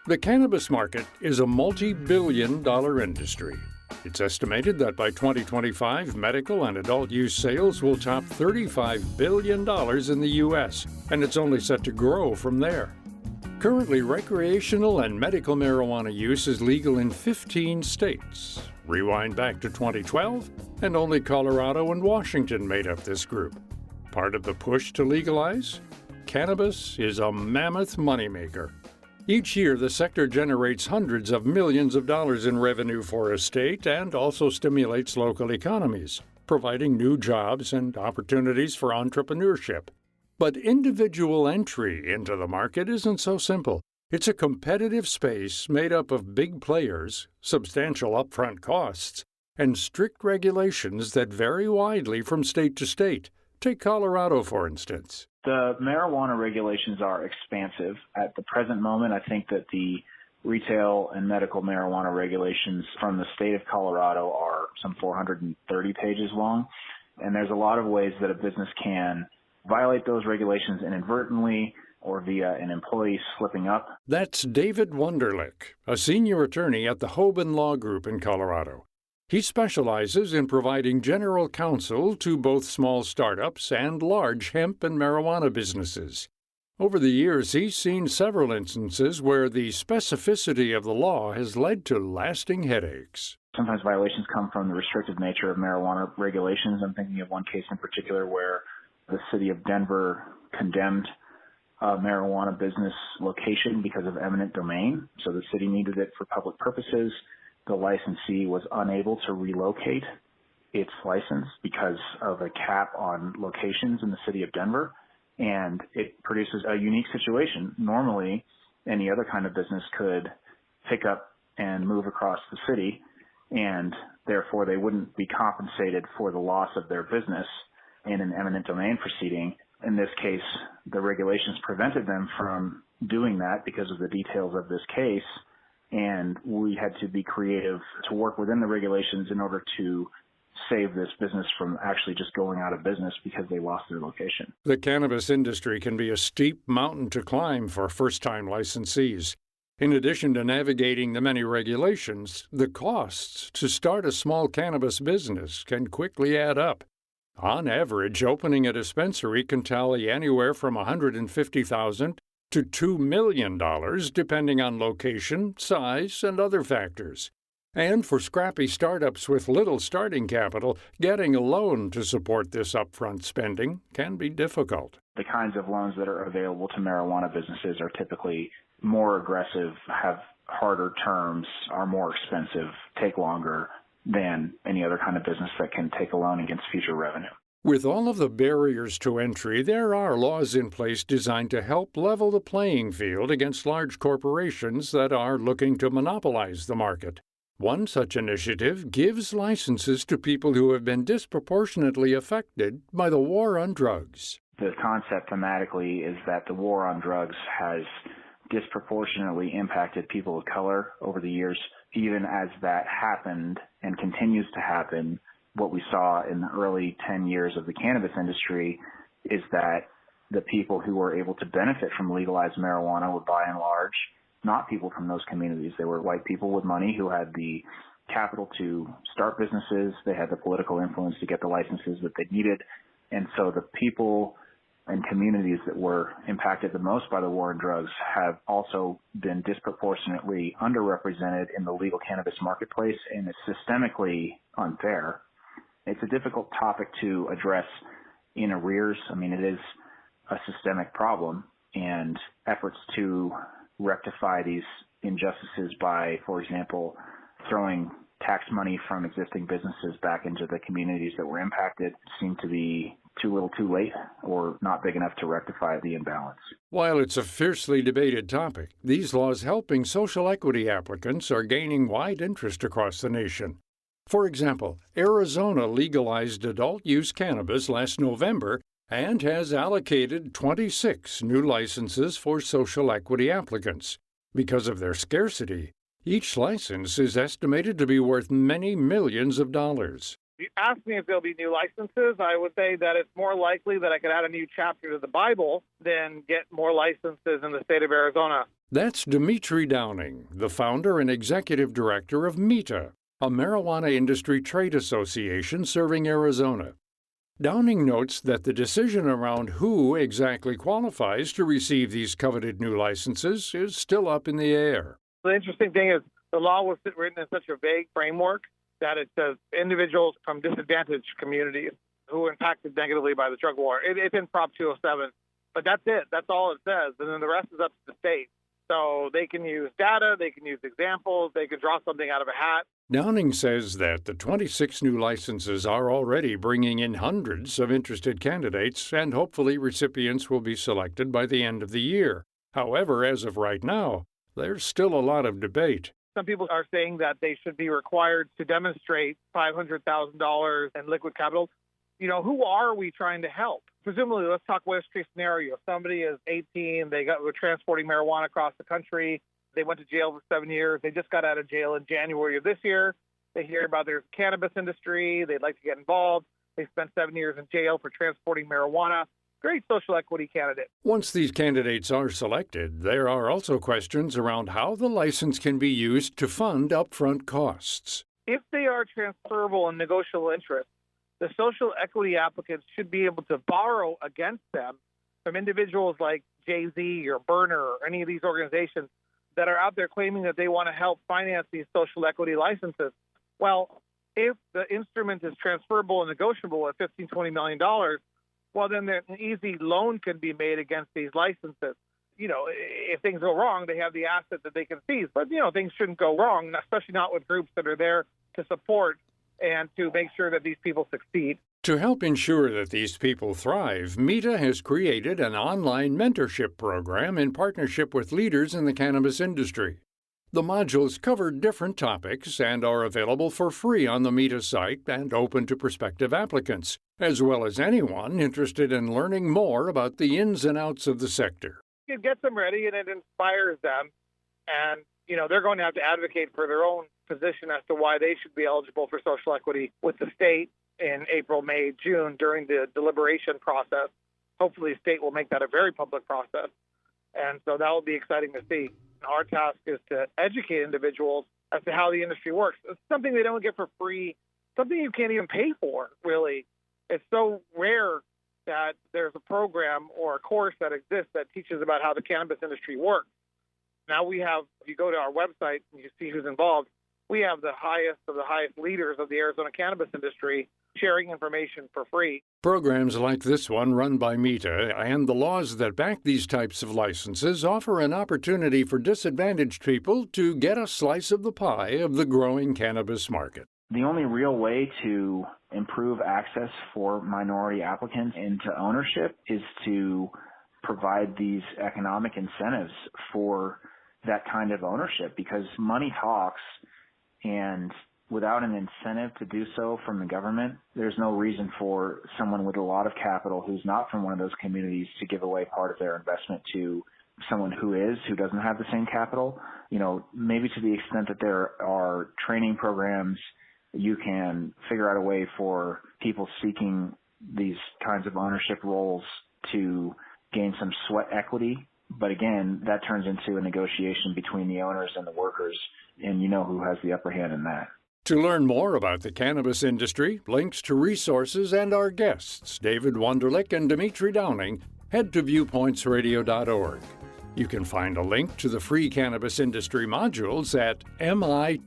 The cannabis market is a multi-billion-dollar industry. It's estimated that by 2025, medical and adult use sales will top $35 billion in the U.S., and it's only set to grow from there. Currently, recreational and medical marijuana use is legal in 15 states. Rewind back to 2012, and only Colorado and Washington made up this group. Part of the push to legalize? Cannabis is a mammoth moneymaker. Each year, the sector generates hundreds of millions of dollars in revenue for a state and also stimulates local economies, providing new jobs and opportunities for entrepreneurship. But individual entry into the market isn't so simple. It's a competitive space made up of big players, substantial upfront costs, and strict regulations that vary widely from state to state. Take Colorado, for instance. The marijuana regulations are expansive. At the present moment, I think that the retail and medical marijuana regulations from the state of Colorado are some 430 pages long. And there's a lot of ways that a business can violate those regulations inadvertently or via an employee slipping up. That's David Wunderlich, a senior attorney at the Hoban Law Group in Colorado. He specializes in providing general counsel to both small startups and large hemp and marijuana businesses. Over the years, he's seen several instances where the specificity of the law has led to lasting headaches. Sometimes violations come from the restrictive nature of marijuana regulations. I'm thinking of one case in particular where the city of Denver condemned a marijuana business location because of eminent domain. So the city needed it for public purposes. The licensee was unable to relocate its license because of a cap on locations in the city of Denver, and it produces a unique situation. Normally, any other kind of business could pick up and move across the city, and therefore they wouldn't be compensated for the loss of their business in an eminent domain proceeding. In this case, the regulations prevented them from doing that because of the details of this case. And we had to be creative to work within the regulations in order to save this business from actually just going out of business because they lost their location. The cannabis industry can be a steep mountain to climb for first-time licensees. In addition to navigating the many regulations, the costs to start a small cannabis business can quickly add up. On average, opening a dispensary can tally anywhere from $150,000 to $2 million, depending on location, size, and other factors. And for scrappy startups with little starting capital, getting a loan to support this upfront spending can be difficult. The kinds of loans that are available to marijuana businesses are typically more aggressive, have harder terms, are more expensive, take longer than any other kind of business that can take a loan against future revenue. With all of the barriers to entry, there are laws in place designed to help level the playing field against large corporations that are looking to monopolize the market. One such initiative gives licenses to people who have been disproportionately affected by the war on drugs. The concept thematically is that the war on drugs has disproportionately impacted people of color over the years. Even as that happened and continues to happen, what we saw in the early 10 years of the cannabis industry is that the people who were able to benefit from legalized marijuana were by and large not people from those communities. They were white people with money who had the capital to start businesses. They had the political influence to get the licenses that they needed. And so the people and communities that were impacted the most by the war on drugs have also been disproportionately underrepresented in the legal cannabis marketplace, and it's systemically unfair. It's a difficult topic to address in arrears. I mean, it is a systemic problem, and efforts to rectify these injustices by, for example, throwing tax money from existing businesses back into the communities that were impacted seem to be too little too late or not big enough to rectify the imbalance. While it's a fiercely debated topic, these laws helping social equity applicants are gaining wide interest across the nation. For example, Arizona legalized adult-use cannabis last November and has allocated 26 new licenses for social equity applicants. Because of their scarcity, each license is estimated to be worth many millions of dollars. If you ask me if there'll be new licenses, I would say that it's more likely that I could add a new chapter to the Bible than get more licenses in the state of Arizona. That's Dimitri Downing, the founder and executive director of META, a marijuana industry trade association serving Arizona. Downing notes that the decision around who exactly qualifies to receive these coveted new licenses is still up in the air. The interesting thing is the law was written in such a vague framework that it says individuals from disadvantaged communities who are impacted negatively by the drug war. It's in Prop 207, but that's it. That's all it says. And then the rest is up to the state. So they can use data, they can use examples, they can draw something out of a hat. Downing says that the 26 new licenses are already bringing in hundreds of interested candidates, and hopefully recipients will be selected by the end of the year. However, as of right now, there's still a lot of debate. Some people are saying that they should be required to demonstrate $500,000 in liquid capital. Who are we trying to help? Presumably, let's talk worst case scenario. Somebody is 18, were transporting marijuana across the country. They went to jail for 7 years. They just got out of jail in January of this year. They hear about their cannabis industry. They'd like to get involved. They spent 7 years in jail for transporting marijuana. Great social equity candidate. Once these candidates are selected, there are also questions around how the license can be used to fund upfront costs. If they are transferable and negotiable interest, the social equity applicants should be able to borrow against them from individuals like Jay-Z or Burner or any of these organizations that are out there claiming that they want to help finance these social equity licenses. Well, if the instrument is transferable and negotiable at $15, $20 million, well, then an easy loan can be made against these licenses. If things go wrong, they have the asset that they can seize. But, things shouldn't go wrong, especially not with groups that are there to support and to make sure that these people succeed. To help ensure that these people thrive, META has created an online mentorship program in partnership with leaders in the cannabis industry. The modules cover different topics and are available for free on the META site and open to prospective applicants, as well as anyone interested in learning more about the ins and outs of the sector. It gets them ready and it inspires them. And, they're going to have to advocate for their own position as to why they should be eligible for social equity with the state in April, May, June during the deliberation process. Hopefully the state will make that a very public process. And so that will be exciting to see. Our task is to educate individuals as to how the industry works. It's something they don't get for free, something you can't even pay for, really. It's so rare that there's a program or a course that exists that teaches about how the cannabis industry works. Now we have, if you go to our website and you see who's involved, we have the highest of the highest leaders of the Arizona cannabis industry sharing information for free. Programs like this one run by META and the laws that back these types of licenses offer an opportunity for disadvantaged people to get a slice of the pie of the growing cannabis market. The only real way to improve access for minority applicants into ownership is to provide these economic incentives for that kind of ownership, because money talks, and without an incentive to do so from the government, there's no reason for someone with a lot of capital who's not from one of those communities to give away part of their investment to someone who doesn't have the same capital. Maybe to the extent that there are training programs, you can figure out a way for people seeking these kinds of ownership roles to gain some sweat equity. But again, that turns into a negotiation between the owners and the workers, and who has the upper hand in that. To learn more about the cannabis industry, links to resources, and our guests, David Wunderlich and Dimitri Downing, head to viewpointsradio.org. You can find a link to the free cannabis industry modules at mita-az.org.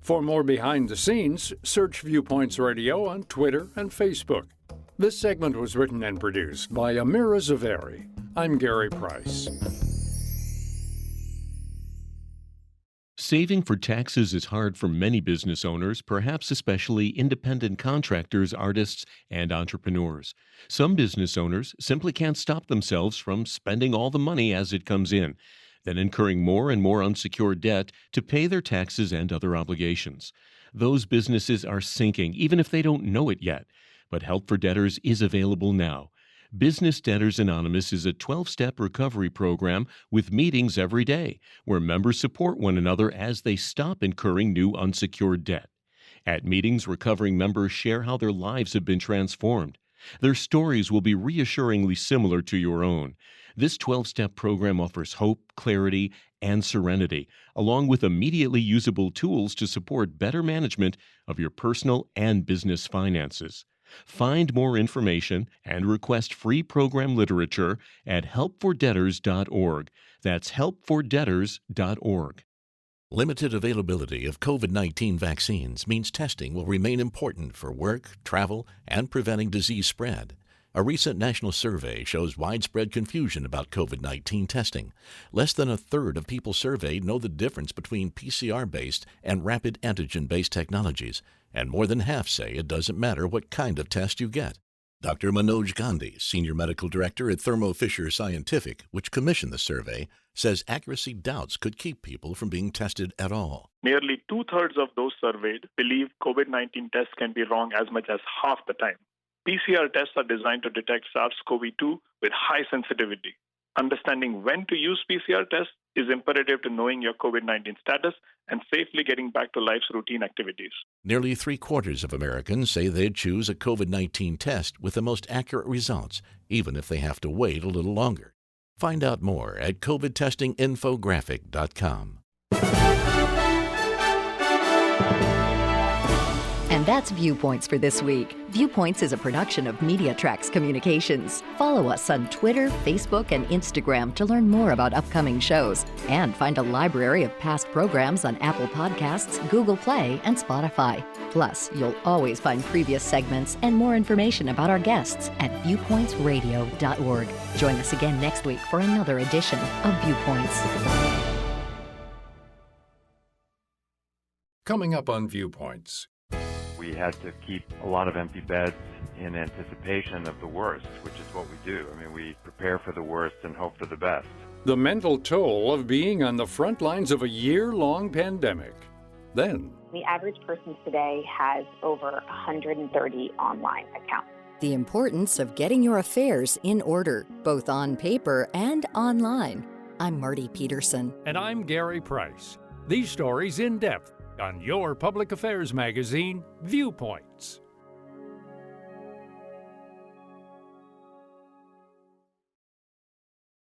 For more behind the scenes, search Viewpoints Radio on Twitter and Facebook. This segment was written and produced by Amira Zaveri. I'm Gary Price. Saving for taxes is hard for many business owners, perhaps especially independent contractors, artists, and entrepreneurs. Some business owners simply can't stop themselves from spending all the money as it comes in, then incurring more and more unsecured debt to pay their taxes and other obligations. Those businesses are sinking, even if they don't know it yet. But help for debtors is available now. Business Debtors Anonymous is a 12-step recovery program with meetings every day where members support one another as they stop incurring new unsecured debt. At meetings, recovering members share how their lives have been transformed. Their stories will be reassuringly similar to your own. This 12-step program offers hope, clarity, and serenity, along with immediately usable tools to support better management of your personal and business finances. Find more information and request free program literature at helpfordebtors.org. That's helpfordebtors.org. Limited availability of COVID-19 vaccines means testing will remain important for work, travel, and preventing disease spread. A recent national survey shows widespread confusion about COVID-19 testing. Less than a third of people surveyed know the difference between PCR-based and rapid antigen-based technologies, and more than half say it doesn't matter what kind of test you get. Dr. Manoj Gandhi, Senior Medical Director at Thermo Fisher Scientific, which commissioned the survey, says accuracy doubts could keep people from being tested at all. Nearly two-thirds of those surveyed believe COVID-19 tests can be wrong as much as half the time. PCR tests are designed to detect SARS-CoV-2 with high sensitivity. Understanding when to use PCR tests is imperative to knowing your COVID-19 status and safely getting back to life's routine activities. Nearly 3/4 of Americans say they'd choose a COVID-19 test with the most accurate results, even if they have to wait a little longer. Find out more at covidtestinginfographic.com. And that's Viewpoints for this week. Viewpoints is a production of MediaTrax Communications. Follow us on Twitter, Facebook, and Instagram to learn more about upcoming shows. And find a library of past programs on Apple Podcasts, Google Play, and Spotify. Plus, you'll always find previous segments and more information about our guests at viewpointsradio.org. Join us again next week for another edition of Viewpoints. Coming up on Viewpoints. We had to keep a lot of empty beds in anticipation of the worst, which is what we do. I mean, we prepare for the worst and hope for the best. The mental toll of being on the front lines of a year-long pandemic. Then, the average person today has over 130 online accounts. The importance of getting your affairs in order, both on paper and online. I'm Marty Peterson. and I'm Gary Price. These stories in depth on your public affairs magazine, Viewpoints.